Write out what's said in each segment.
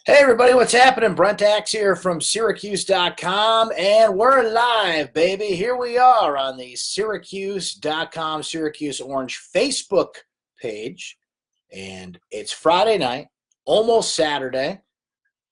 Hey everybody, what's happening? Brent Axe here from syracuse.com, and we're live, baby. Here we are on the syracuse.com Syracuse Orange Facebook page, and it's Friday night, almost Saturday.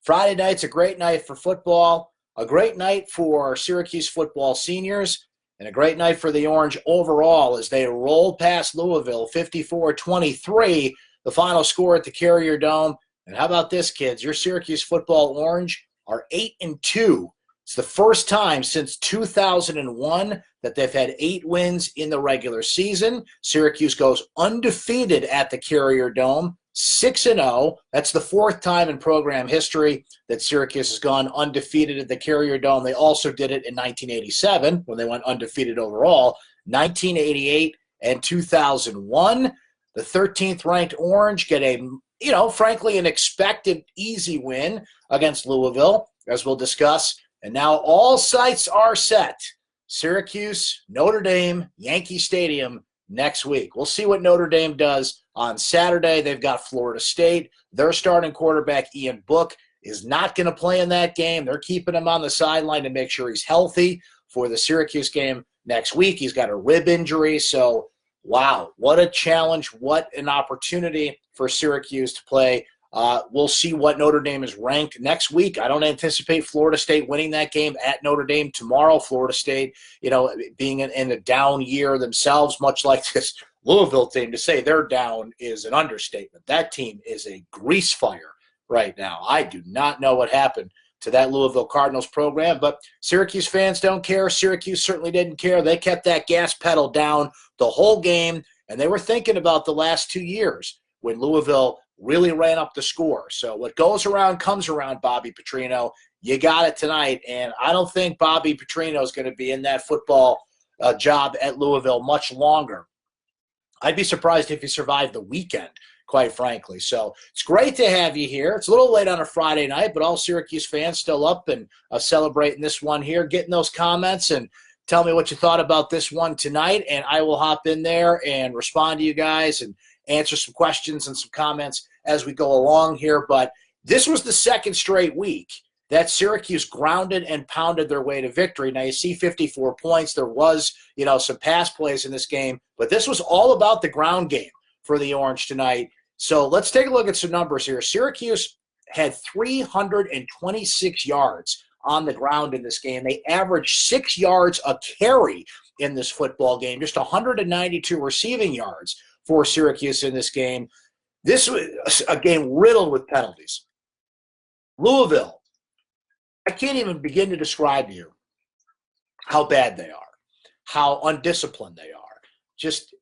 Friday night's a great night for football, a great night for Syracuse football seniors, and a great night for the Orange overall as they roll past Louisville 54-23, the final score at the Carrier Dome. And how about this, kids? Your Syracuse football Orange are 8-2. It's the first time since 2001 that they've had 8 wins in the regular season. Syracuse goes undefeated at the Carrier Dome, 6-0. That's the 4th time in program history that Syracuse has gone undefeated at the Carrier Dome. They also did it in 1987 when they went undefeated overall, 1988 and 2001. The 13th ranked Orange get a frankly, an expected easy win against Louisville, as we'll discuss. And now all sights are set. Syracuse, Notre Dame, Yankee Stadium next week. We'll see what Notre Dame does on Saturday. They've got Florida State. Their starting quarterback, Ian Book, is not going to play in that game. They're keeping him on the sideline to make sure he's healthy for the Syracuse game next week. He's got a rib injury, so wow, what a challenge, what an opportunity for Syracuse to play. We'll see what Notre Dame is ranked next week. I don't anticipate Florida State winning that game at Notre Dame tomorrow. Florida State, being in a down year themselves, much like this Louisville team, to say they're down is an understatement. That team is a grease fire right now. I do not know what happened to that Louisville Cardinals program, but Syracuse fans don't care. Syracuse certainly didn't care. They kept that gas pedal down the whole game, and they were thinking about the last 2 years when Louisville really ran up the score. So what goes around comes around, Bobby Petrino. You got it tonight, and I don't think Bobby Petrino is going to be in that football job at Louisville much longer. I'd be surprised if he survived the weekend, quite frankly. So it's great to have you here. It's a little late on a Friday night, but all Syracuse fans still up and celebrating this one here. Getting those comments and tell me what you thought about this one tonight, and I will hop in there and respond to you guys and answer some questions and some comments as we go along here. But this was the second straight week that Syracuse grounded and pounded their way to victory. Now, you see 54 points. There was, some pass plays in this game, but this was all about the ground game for the Orange tonight. So let's take a look at some numbers here. Syracuse had 326 yards on the ground in this game. They averaged 6 yards a carry in this football game, just 192 receiving yards for Syracuse in this game. This was a game riddled with penalties. Louisville, I can't even begin to describe to you how bad they are, how undisciplined they are. Just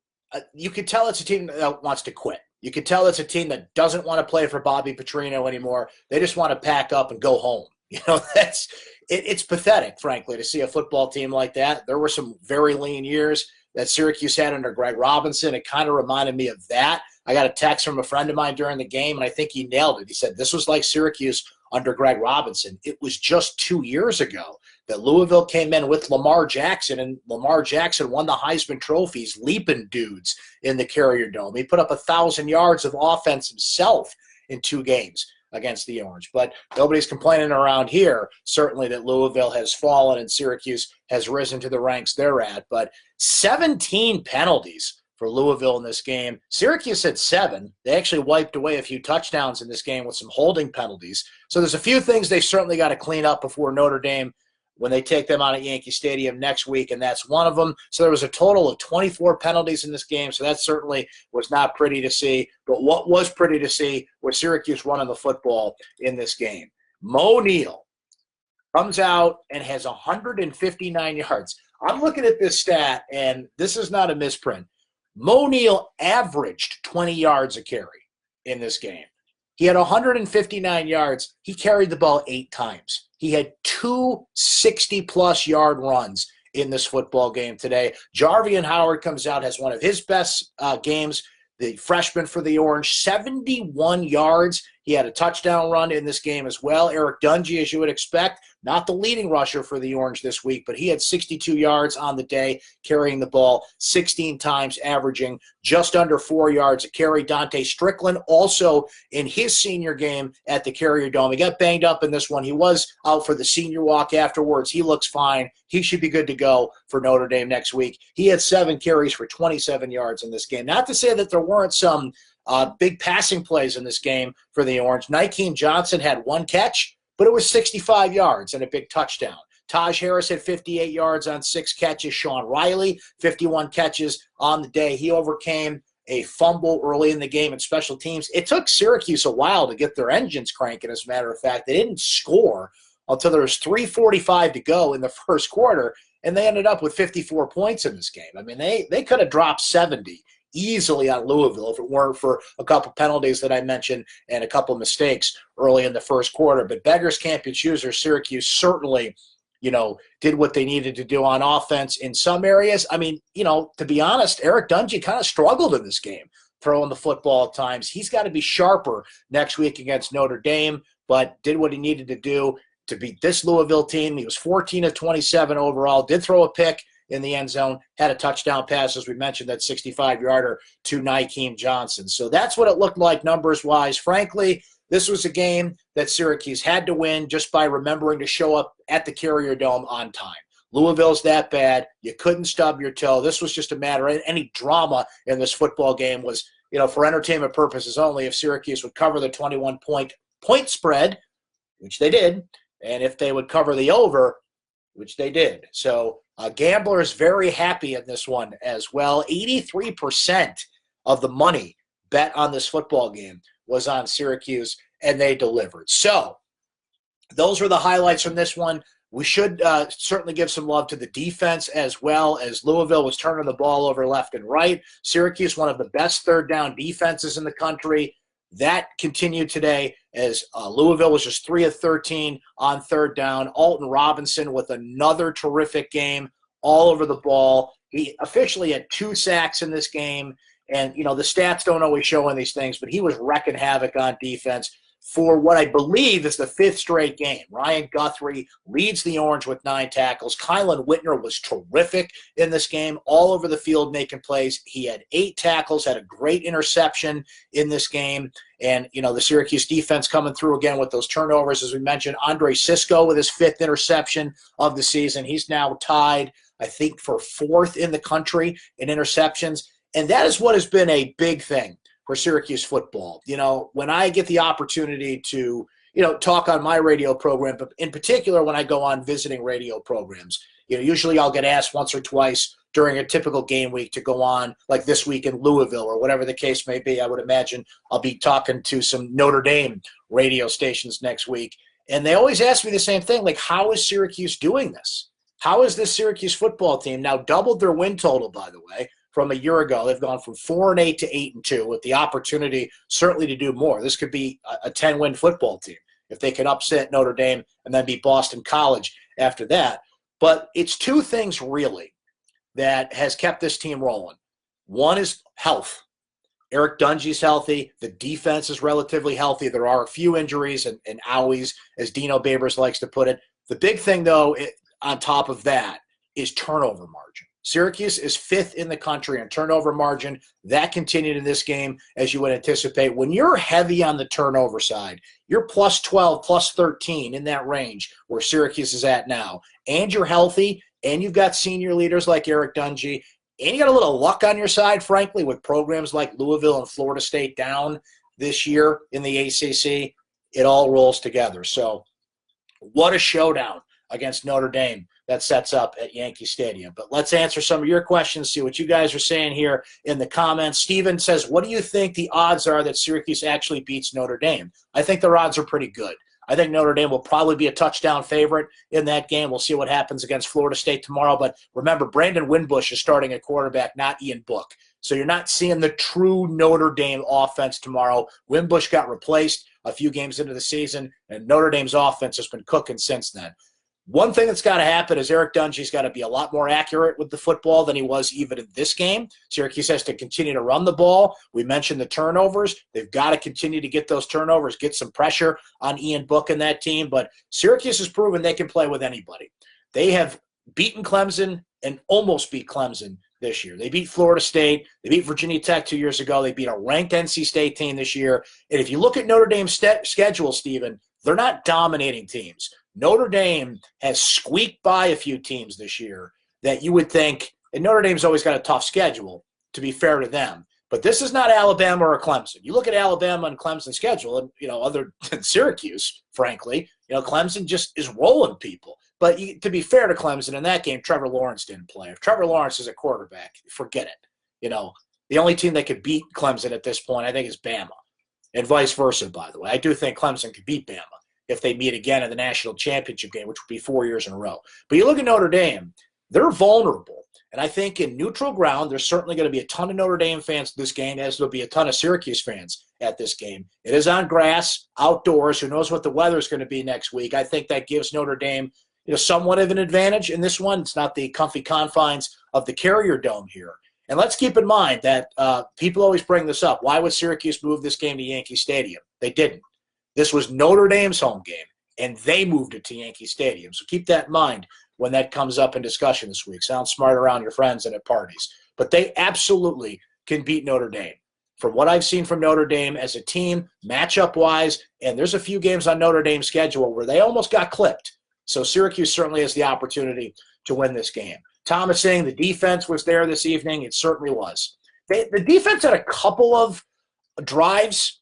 you could tell it's a team that wants to quit. You could tell it's a team that doesn't want to play for Bobby Petrino anymore. They just want to pack up and go home. It's pathetic, frankly, to see a football team like that. There were some very lean years that Syracuse had under Greg Robinson. It kind of reminded me of that. I got a text from a friend of mine during the game, and I think he nailed it. He said, this was like Syracuse under Greg Robinson. It was just 2 years ago that Louisville came in with Lamar Jackson, and Lamar Jackson won the Heisman trophies, leaping dudes in the Carrier Dome. He put up 1,000 yards of offense himself in 2 games against the Orange. But nobody's complaining around here, certainly, that Louisville has fallen and Syracuse has risen to the ranks they're at. But 17 penalties for Louisville in this game. Syracuse had 7. They actually wiped away a few touchdowns in this game with some holding penalties. So there's a few things they certainly got to clean up before Notre Dame when they take them out at Yankee Stadium next week, and that's one of them. So there was a total of 24 penalties in this game, so that certainly was not pretty to see. But what was pretty to see was Syracuse running the football in this game. Mo Neal comes out and has 159 yards. I'm looking at this stat, and this is not a misprint. Mo Neal averaged 20 yards a carry in this game. He had 159 yards. He carried the ball 8 times. He had 2 60-plus yard runs in this football game today. Jarvian Howard comes out, has one of his best games, the freshman for the Orange, 71 yards. He had a touchdown run in this game as well. Eric Dungey, as you would expect, not the leading rusher for the Orange this week, but he had 62 yards on the day, carrying the ball 16 times, averaging just under 4 yards a carry. Dante Strickland also in his senior game at the Carrier Dome. He got banged up in this one. He was out for the senior walk afterwards. He looks fine. He should be good to go for Notre Dame next week. He had 7 carries for 27 yards in this game. Not to say that there weren't some big passing plays in this game for the Orange. Nykeem Johnson had 1 catch, but it was 65 yards and a big touchdown. Taj Harris had 58 yards on 6 catches. Sean Riley, 51 catches on the day. He overcame a fumble early in the game in special teams. It took Syracuse a while to get their engines cranking, as a matter of fact. They didn't score until there was 3:45 to go in the first quarter, and they ended up with 54 points in this game. I mean, they could have dropped 70 easily on Louisville if it weren't for a couple penalties that I mentioned and a couple mistakes early in the first quarter. But beggars can't be choosers. Syracuse certainly, did what they needed to do on offense in some areas. I mean, to be honest, Eric Dungey kind of struggled in this game throwing the football at times. He's got to be sharper next week against Notre Dame, but did what he needed to do to beat this Louisville team. He was 14 of 27 overall, did throw a pick in the end zone, had a touchdown pass, as we mentioned, that 65-yarder to Nykeem Johnson. So that's what it looked like numbers-wise. Frankly, this was a game that Syracuse had to win just by remembering to show up at the Carrier Dome on time. Louisville's that bad. You couldn't stub your toe. This was just a matter of any drama in this football game was, for entertainment purposes only, if Syracuse would cover the 21-point spread, which they did, and if they would cover the over, which they did. So Gambler is very happy in this one as well. 83% of the money bet on this football game was on Syracuse, and they delivered. So those were the highlights from this one. We should certainly give some love to the defense as well, as Louisville was turning the ball over left and right. Syracuse, one of the best third down defenses in the country. That continued today as Louisville was just 3 of 13 on third down. Alton Robinson with another terrific game all over the ball. He officially had 2 sacks in this game. And, the stats don't always show in these things, but he was wrecking havoc on defense for what I believe is the 5th straight game. Ryan Guthrie leads the Orange with 9 tackles. Kylan Whitner was terrific in this game, all over the field making plays. He had 8 tackles, had a great interception in this game. And, the Syracuse defense coming through again with those turnovers, as we mentioned. Andre Sisco with his 5th interception of the season. He's now tied, I think, for 4th in the country in interceptions. And that is what has been a big thing for Syracuse football. When I get the opportunity to, talk on my radio program, but in particular when I go on visiting radio programs, usually I'll get asked once or twice during a typical game week to go on, like this week in Louisville or whatever the case may be. I would imagine I'll be talking to some Notre Dame radio stations next week. And they always ask me the same thing, like, how is Syracuse doing this? How is this Syracuse football team now doubled their win total, by the way, from a year ago? They've gone from 4-8 to 8-2 with the opportunity certainly to do more. This could be a 10-win football team if they can upset Notre Dame and then beat Boston College after that. But it's 2 things really that has kept this team rolling. One is health. Eric Dungey's healthy. The defense is relatively healthy. There are a few injuries and owies, as Dino Babers likes to put it. The big thing, though, on top of that is turnover margin. Syracuse is 5th in the country in turnover margin. That continued in this game, as you would anticipate. When you're heavy on the turnover side, you're plus 12, plus 13 in that range where Syracuse is at now. And you're healthy, and you've got senior leaders like Eric Dungey, and you got a little luck on your side, frankly, with programs like Louisville and Florida State down this year in the ACC. It all rolls together. So what a showdown against Notre Dame that sets up at Yankee Stadium. But let's answer some of your questions, see what you guys are saying here in the comments. Steven says, what do you think the odds are that Syracuse actually beats Notre Dame? I think their odds are pretty good. I think Notre Dame will probably be a touchdown favorite in that game. We'll see what happens against Florida State tomorrow. But remember, Brandon Winbush is starting at quarterback, not Ian Book. So you're not seeing the true Notre Dame offense tomorrow. Winbush got replaced a few games into the season, and Notre Dame's offense has been cooking since then. One thing that's got to happen is Eric Dungey's got to be a lot more accurate with the football than he was even in this game. Syracuse has to continue to run the ball. We mentioned the turnovers. They've got to continue to get those turnovers, get some pressure on Ian Book and that team. But Syracuse has proven they can play with anybody. They have beaten Clemson and almost beat Clemson this year. They beat Florida State. They beat Virginia Tech 2 years ago. They beat a ranked NC State team this year. And if you look at Notre Dame's schedule, Stephen, they're not dominating teams. Notre Dame has squeaked by a few teams this year that you would think, and Notre Dame's always got a tough schedule, to be fair to them. But this is not Alabama or Clemson. You look at Alabama and Clemson's schedule, and, other than Syracuse, frankly, Clemson just is rolling people. But to be fair to Clemson, in that game, Trevor Lawrence didn't play. If Trevor Lawrence is a quarterback, forget it. The only team that could beat Clemson at this point, I think, is Bama, and vice versa, by the way. I do think Clemson could beat Bama if they meet again in the national championship game, which would be 4 years in a row. But you look at Notre Dame, they're vulnerable. And I think in neutral ground, there's certainly going to be a ton of Notre Dame fans at this game, as there'll be a ton of Syracuse fans at this game. It is on grass, outdoors. Who knows what the weather is going to be next week? I think that gives Notre Dame somewhat of an advantage in this one. It's not the comfy confines of the Carrier Dome here. And let's keep in mind that people always bring this up. Why would Syracuse move this game to Yankee Stadium? They didn't. This was Notre Dame's home game, and they moved it to Yankee Stadium. So keep that in mind when that comes up in discussion this week. Sound smart around your friends and at parties. But they absolutely can beat Notre Dame. From what I've seen from Notre Dame as a team, matchup-wise, and there's a few games on Notre Dame's schedule where they almost got clipped. So Syracuse certainly has the opportunity to win this game. Tom is saying the defense was there this evening. It certainly was. The defense had a couple of drives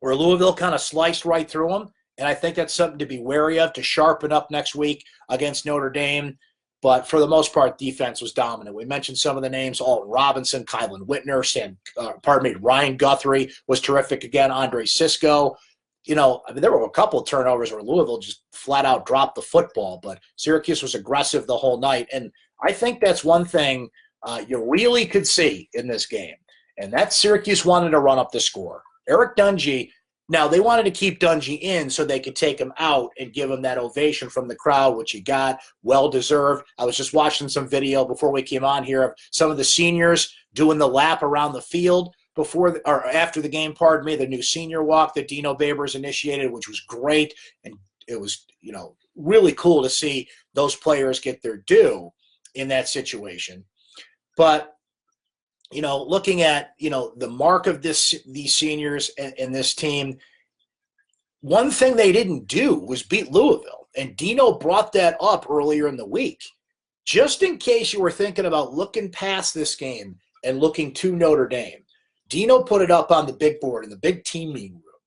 where Louisville kind of sliced right through them, and I think that's something to be wary of, to sharpen up next week against Notre Dame. But for the most part, defense was dominant. We mentioned some of the names: Alton Robinson, Kylan Whitner, Ryan Guthrie was terrific again, Andre Sisco. There were a couple of turnovers where Louisville just flat out dropped the football, but Syracuse was aggressive the whole night. And I think that's one thing you really could see in this game, and that's Syracuse wanted to run up the score. Eric Dungey, now they wanted to keep Dungey in so they could take him out and give him that ovation from the crowd, which he got, well-deserved. I was just watching some video before we came on here of some of the seniors doing the lap around the field after the game, the new senior walk that Dino Babers initiated, which was great. And it was, really cool to see those players get their due in that situation. But looking at, the mark of these seniors and this team, one thing they didn't do was beat Louisville. And Dino brought that up earlier in the week. Just in case you were thinking about looking past this game and looking to Notre Dame, Dino put it up on the big board in the big team meeting room,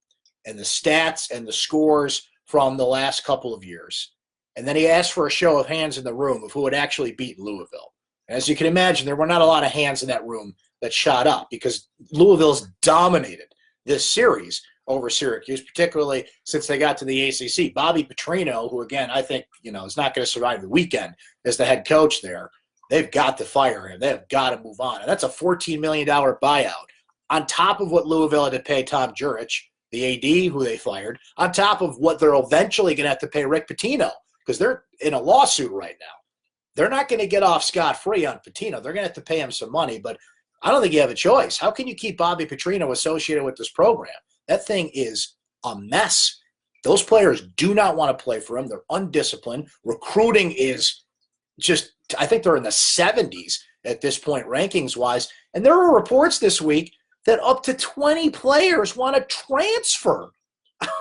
and the stats and the scores from the last couple of years. And then he asked for a show of hands in the room of who had actually beaten Louisville. As you can imagine, there were not a lot of hands in that room that shot up because Louisville's dominated this series over Syracuse, particularly since they got to the ACC. Bobby Petrino, who, again, I think, is not going to survive the weekend as the head coach there, they've got to fire him. They've got to move on. And that's a $14 million buyout on top of what Louisville had to pay Tom Jurich, the AD who they fired, on top of what they're eventually going to have to pay Rick Pitino because they're in a lawsuit right now. They're not going to get off scot-free on Pitino. They're going to have to pay him some money, but I don't think you have a choice. How can you keep Bobby Petrino associated with this program? That thing is a mess. Those players do not want to play for him. They're undisciplined. Recruiting is just, I think they're in the 70s at this point, rankings-wise. And there were reports this week that up to 20 players want to transfer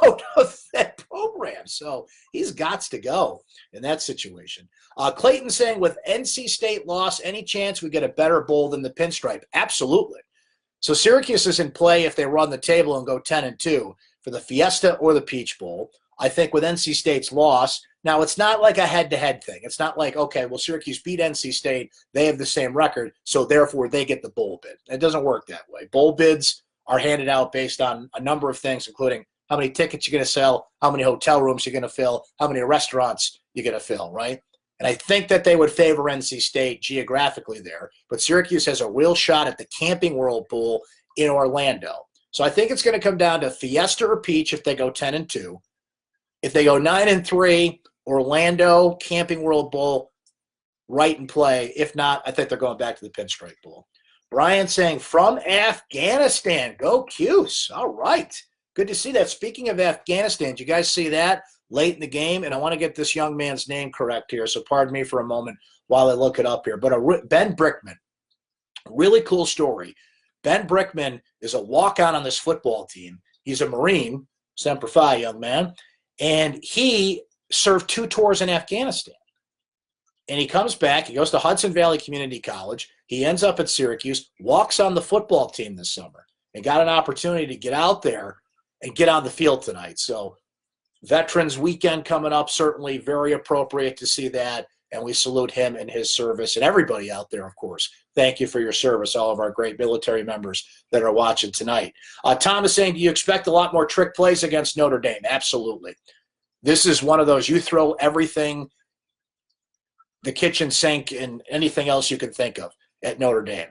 out of that program. So he's got to go in that situation. Clayton saying, with NC State loss, any chance we get a better bowl than the Pinstripe? Absolutely. So Syracuse is in play if they run the table and go 10-2 for the Fiesta or the Peach Bowl. I think with NC State's loss, now it's not like a head-to-head thing. It's not like, okay, well, Syracuse beat NC State. They have the same record, so therefore they get the bowl bid. It doesn't work that way. Bowl bids are handed out based on a number of things, including how many tickets you're going to sell, how many hotel rooms you're going to fill, how many restaurants you're going to fill, right? And I think that they would favor NC State geographically there. But Syracuse has a real shot at the Camping World Bowl in Orlando. So I think it's going to come down to Fiesta or Peach if they go 10-2. If they go 9-3, Orlando, Camping World Bowl, right in play. If not, I think they're going back to the Pinstripe Bowl. Brian saying, from Afghanistan. Go Cuse. All right. Good to see that. Speaking of Afghanistan, did you guys see that late in the game? And I want to get this young man's name correct here, so pardon me for a moment while I look it up here. But Ben Brickman, really cool story. Ben Brickman is a walk-on on this football team. He's a Marine, Semper Fi, young man, and he served 2 tours in Afghanistan. And he comes back, he goes to Hudson Valley Community College, he ends up at Syracuse, walks on the football team this summer, and got an opportunity to get out there and get on the field tonight. So Veterans Weekend coming up, certainly very appropriate to see that, and we salute him and his service, and everybody out there, of course. Thank you for your service, all of our great military members that are watching tonight. Tom is saying, do you expect a lot more trick plays against Notre Dame? Absolutely. This is one of those, you throw everything, the kitchen sink and anything else you can think of at Notre Dame.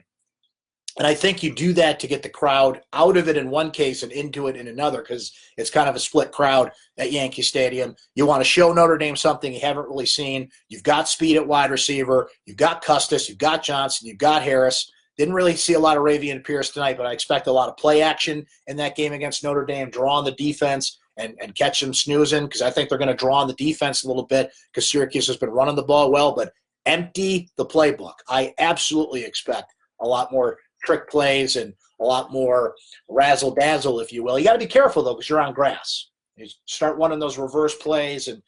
And I think you do that to get the crowd out of it in one case and into it in another, because it's kind of a split crowd at Yankee Stadium. You want to show Notre Dame something you haven't really seen. You've got speed at wide receiver. You've got Custis. You've got Johnson. You've got Harris. Didn't really see a lot of Ravian Pierce tonight, but I expect a lot of play action in that game against Notre Dame, draw on the defense and catch them snoozing, because I think they're going to draw on the defense a little bit because Syracuse has been running the ball well, but empty the playbook. I absolutely expect a lot more trick plays and a lot more razzle-dazzle, if you will. You got to be careful, though, because you're on grass. You start running those reverse plays and,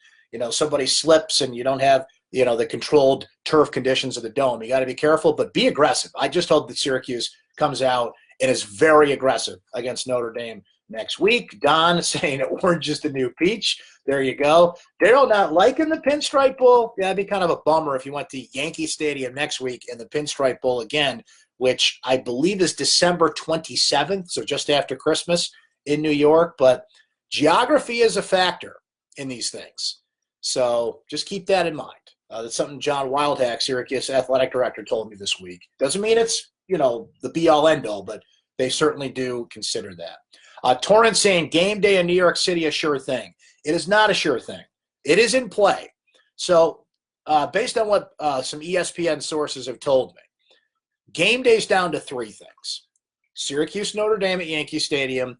somebody slips and you don't have, the controlled turf conditions of the Dome. You got to be careful, but be aggressive. I just hope that Syracuse comes out and is very aggressive against Notre Dame next week. Don saying orange is the new peach. There you go. Daryl not liking the Pinstripe Bowl. Yeah, that'd be kind of a bummer if you went to Yankee Stadium next week and the Pinstripe Bowl again, which I believe is December 27th, so just after Christmas in New York. But geography is a factor in these things. So just keep that in mind. That's something John Wildhack, Syracuse athletic director, told me this week. Doesn't mean it's, the be-all, end-all, but they certainly do consider that. Torrance saying, game day in New York City, a sure thing. It is not a sure thing. It is in play. So based on what some ESPN sources have told me, game day's down to 3 things. Syracuse, Notre Dame at Yankee Stadium,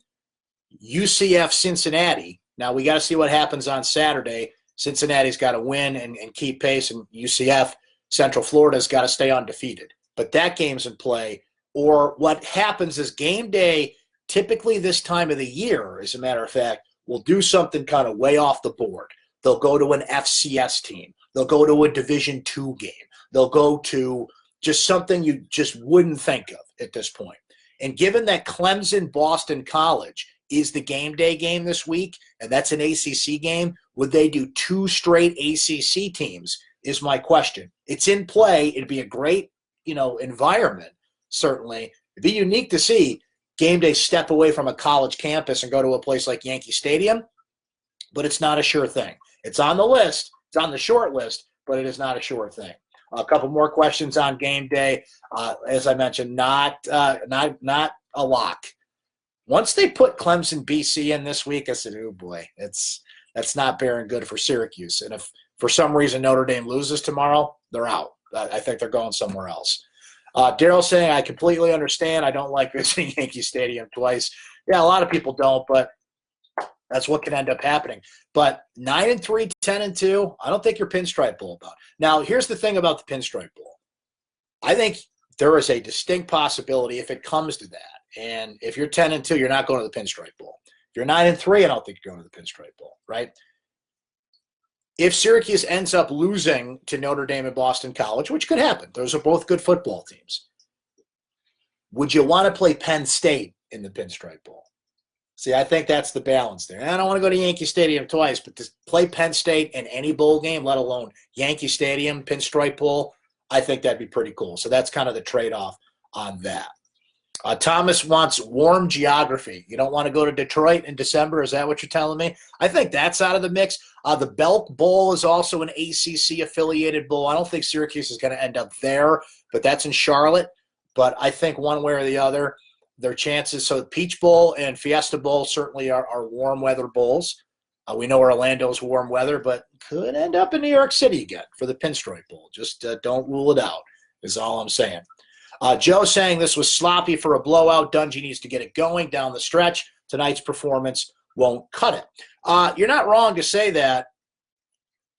UCF, Cincinnati. Now, we got to see what happens on Saturday. Cincinnati's got to win and keep pace, and UCF, Central Florida's got to stay undefeated. But that game's in play. Or what happens is game day, typically this time of the year, as a matter of fact, will do something kind of way off the board. They'll go to an FCS team. They'll go to a Division II game. They'll go to just something you just wouldn't think of at this point. And given that Clemson, Boston College is the game day game this week, and that's an ACC game, would they do 2 straight ACC teams is my question. It's in play. It'd be a great, environment, certainly. It'd be unique to see game day step away from a college campus and go to a place like Yankee Stadium, but it's not a sure thing. It's on the list. It's on the short list, but it is not a sure thing. A couple more questions on game day. As I mentioned, not a lock. Once they put Clemson, BC in this week, I said, oh boy, that's not bearing good for Syracuse. And if for some reason Notre Dame loses tomorrow, they're out. I think they're going somewhere else. Daryl saying, I completely understand. I don't like visiting Yankee Stadium twice. Yeah, a lot of people don't, but that's what can end up happening. But 9-3, 10-2, I don't think you're Pinstripe Bowl about. Now, here's the thing about the Pinstripe Bowl. I think there is a distinct possibility if it comes to that. And if you're 10-2, you're not going to the Pinstripe Bowl. If you're 9-3, I don't think you're going to the Pinstripe Bowl, right? If Syracuse ends up losing to Notre Dame and Boston College, which could happen, those are both good football teams, would you want to play Penn State in the Pinstripe Bowl? See, I think that's the balance there. And I don't want to go to Yankee Stadium twice, but to play Penn State in any bowl game, let alone Yankee Stadium, Pinstripe Bowl, I think that'd be pretty cool. So that's kind of the trade-off on that. Thomas wants warm geography. You don't want to go to Detroit in December? Is that what you're telling me? I think that's out of the mix. The Belk Bowl is also an ACC-affiliated bowl. I don't think Syracuse is going to end up there, but that's in Charlotte. But I think one way or the other, their chances. So Peach Bowl and Fiesta Bowl certainly are warm weather bowls. We know Orlando's warm weather, but could end up in New York City again for the Pinstripe Bowl. Just don't rule it out is all I'm saying. Joe saying this was sloppy for a blowout. Dungy needs to get it going down the stretch. Tonight's performance won't cut it. You're not wrong to say that,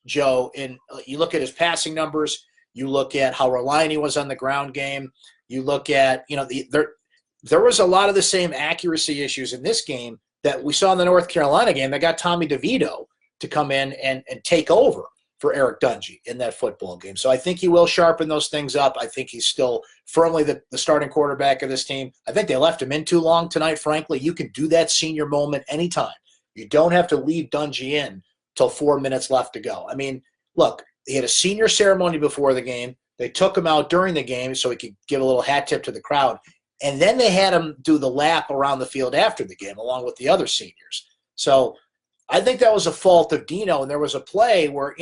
Joe. And you look at his passing numbers. You look at how reliant he was on the ground game. You look at, there was a lot of the same accuracy issues in this game that we saw in the North Carolina game that got Tommy DeVito to come in and take over for Eric Dungy in that football game. So I think he will sharpen those things up. I think he's still firmly the starting quarterback of this team. I think they left him in too long tonight, frankly. You can do that senior moment anytime. You don't have to leave Dungy in till 4 minutes left to go. I mean, look, he had a senior ceremony before the game. They took him out during the game so he could give a little hat tip to the crowd. And then they had him do the lap around the field after the game along with the other seniors. So I think that was a fault of Dino. And there was a play where,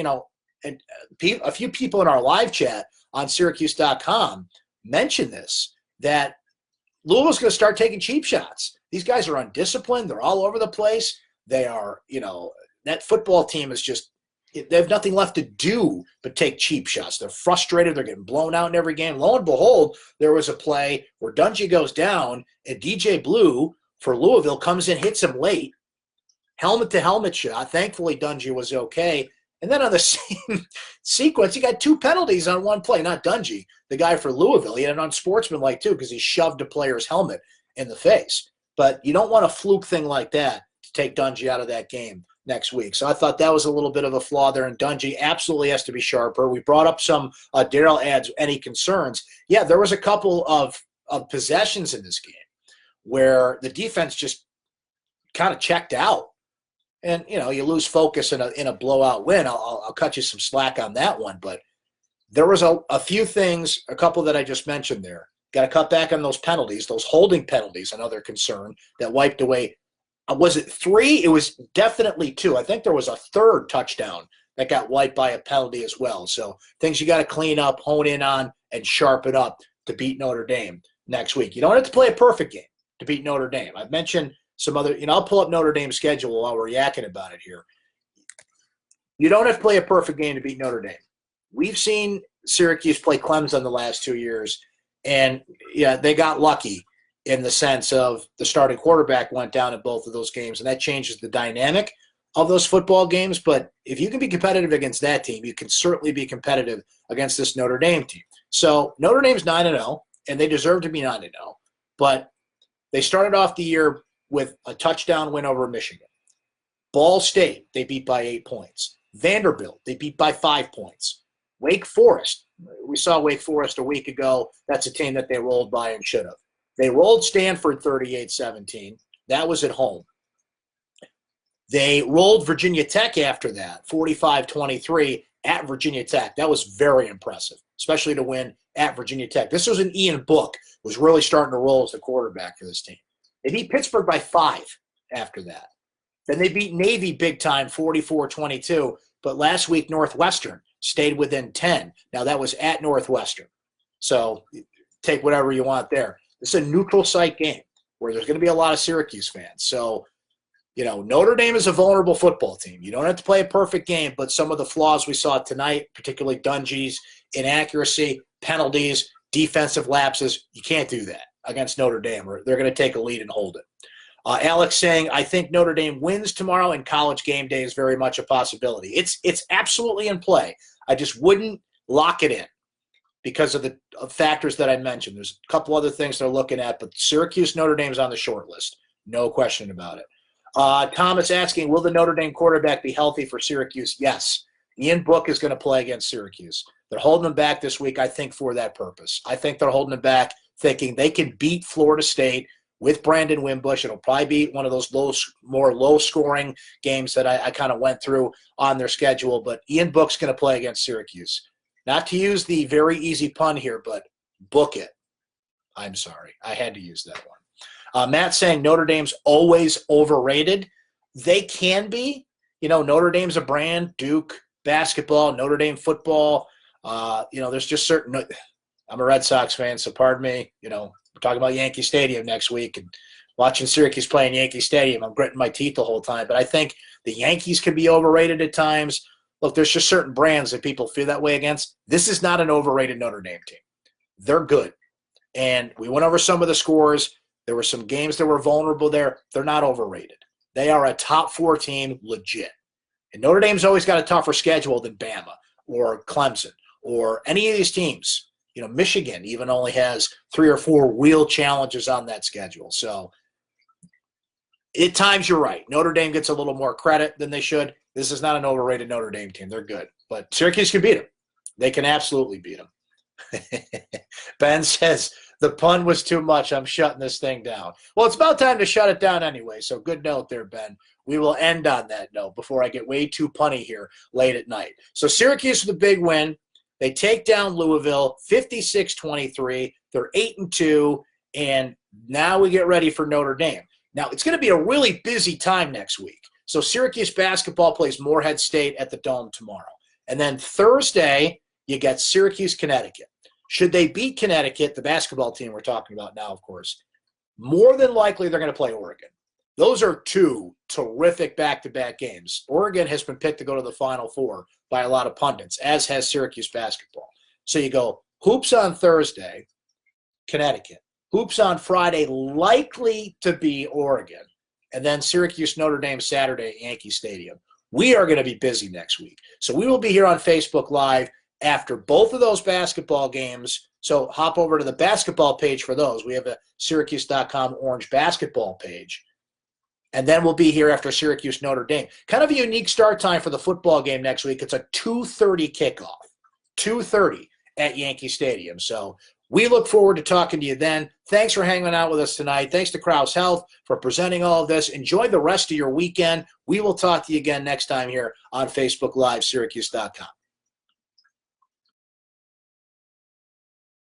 and a few people in our live chat on syracuse.com mentioned this, that Louisville's going to start taking cheap shots. These guys are undisciplined. They're all over the place. They are, that football team is just, they have nothing left to do but take cheap shots. They're frustrated. They're getting blown out in every game. Lo and behold, there was a play where Dungy goes down and DJ Blue for Louisville comes in, hits him late, helmet-to-helmet shot. Thankfully, Dungy was okay. And then on the same sequence, he got 2 penalties on one play. Not Dungy, the guy for Louisville. He had an unsportsmanlike too because he shoved a player's helmet in the face. But you don't want a fluke thing like that to take Dungy out of that game next week. So I thought that was a little bit of a flaw there, and Dungy absolutely has to be sharper. We brought up some Darrell adds any concerns. Yeah, there was a couple of possessions in this game where the defense just kind of checked out. And, you lose focus in a blowout win. I'll cut you some slack on that one. But there was a few things, a couple that I just mentioned there. Got to cut back on those penalties, those holding penalties, another concern that wiped away. Was it 3? It was definitely 2. I think there was a third touchdown that got wiped by a penalty as well. So things you got to clean up, hone in on, and sharpen up to beat Notre Dame next week. You don't have to play a perfect game to beat Notre Dame. I've mentioned some other, I'll pull up Notre Dame's schedule while we're yakking about it here. You don't have to play a perfect game to beat Notre Dame. We've seen Syracuse play Clemson the last 2 years, and yeah, they got lucky in the sense of the starting quarterback went down in both of those games, and that changes the dynamic of those football games. But if you can be competitive against that team, you can certainly be competitive against this Notre Dame team. So Notre Dame's 9-0, and they deserve to be 9-0, but they started off the year with a touchdown win over Michigan. Ball State, they beat by 8 points. Vanderbilt, they beat by 5 points. Wake Forest, we saw Wake Forest a week ago. That's a team that they rolled by and should have. They rolled Stanford 38-17. That was at home. They rolled Virginia Tech after that, 45-23 at Virginia Tech. That was very impressive, especially to win at Virginia Tech. This was an Ian Book, was really starting to roll as the quarterback for this team. They beat Pittsburgh by 5 after that. Then they beat Navy big time, 44-22. But last week, Northwestern stayed within 10. Now, that was at Northwestern. So take whatever you want there. This is a neutral site game where there's going to be a lot of Syracuse fans. So, Notre Dame is a vulnerable football team. You don't have to play a perfect game, but some of the flaws we saw tonight, particularly Dungy's inaccuracy, penalties, defensive lapses, you can't do that against Notre Dame, or they're going to take a lead and hold it. Alex saying, I think Notre Dame wins tomorrow, and College game day is very much a possibility. It's absolutely in play. I just wouldn't lock it in because of the factors that I mentioned. There's a couple other things they're looking at, but Syracuse, Notre Dame's on the short list. No question about it. Thomas asking, will the Notre Dame quarterback be healthy for Syracuse? Yes. Ian Book is going to play against Syracuse. They're holding him back this week, I think, for that purpose. I think they're holding him back thinking they can beat Florida State with Brandon Wimbush. It'll probably be one of those more low-scoring games that I kind of went through on their schedule. But Ian Book's going to play against Syracuse. Not to use the very easy pun here, but book it. I'm sorry. I had to use that one. Matt saying Notre Dame's always overrated. They can be. Notre Dame's a brand. Duke basketball, Notre Dame football. There's just certain – I'm a Red Sox fan, so pardon me. We're talking about Yankee Stadium next week and watching Syracuse play in Yankee Stadium. I'm gritting my teeth the whole time. But I think The Yankees can be overrated at times. Look, there's just certain brands that people feel that way against. This is not an overrated Notre Dame team. They're good. And we went over some of the scores. There were some games that were vulnerable there. They're not overrated. They are a top 4 team, legit. And Notre Dame's always got a tougher schedule than Bama or Clemson or any of these teams. Michigan even only has 3 or 4 real challenges on that schedule. So at times you're right. Notre Dame gets a little more credit than they should. This is not an overrated Notre Dame team. They're good. But Syracuse can beat them. They can absolutely beat them. Ben says, the pun was too much. I'm shutting this thing down. Well, it's about time to shut it down anyway, so good note there, Ben. We will end on that note before I get way too punny here late at night. So Syracuse with a big win. They take down Louisville 56-23. They're 8-2, and now we get ready for Notre Dame. Now, it's going to be a really busy time next week. So Syracuse basketball plays Morehead State at the Dome tomorrow. And then Thursday, you get Syracuse, Connecticut. Should they beat Connecticut, the basketball team we're talking about now, of course, more than likely they're going to play Oregon. Those are 2 terrific back-to-back games. Oregon has been picked to go to the Final Four by a lot of pundits, as has Syracuse basketball. So you go hoops on Thursday, Connecticut. Hoops on Friday, likely to be Oregon. And then Syracuse, Notre Dame Saturday at Yankee Stadium. We are going to be busy next week. So we will be here on Facebook Live after both of those basketball games. So hop over to the basketball page for those. We have a syracuse.com orange basketball page. And then we'll be here after Syracuse, Notre Dame. Kind of a unique start time for the football game next week. It's a 2:30 kickoff. 2:30 at Yankee Stadium. So we look forward to talking to you then. Thanks for hanging out with us tonight. Thanks to Krause Health for presenting all of this. Enjoy the rest of your weekend. We will talk to you again next time here on Facebook Live, syracuse.com.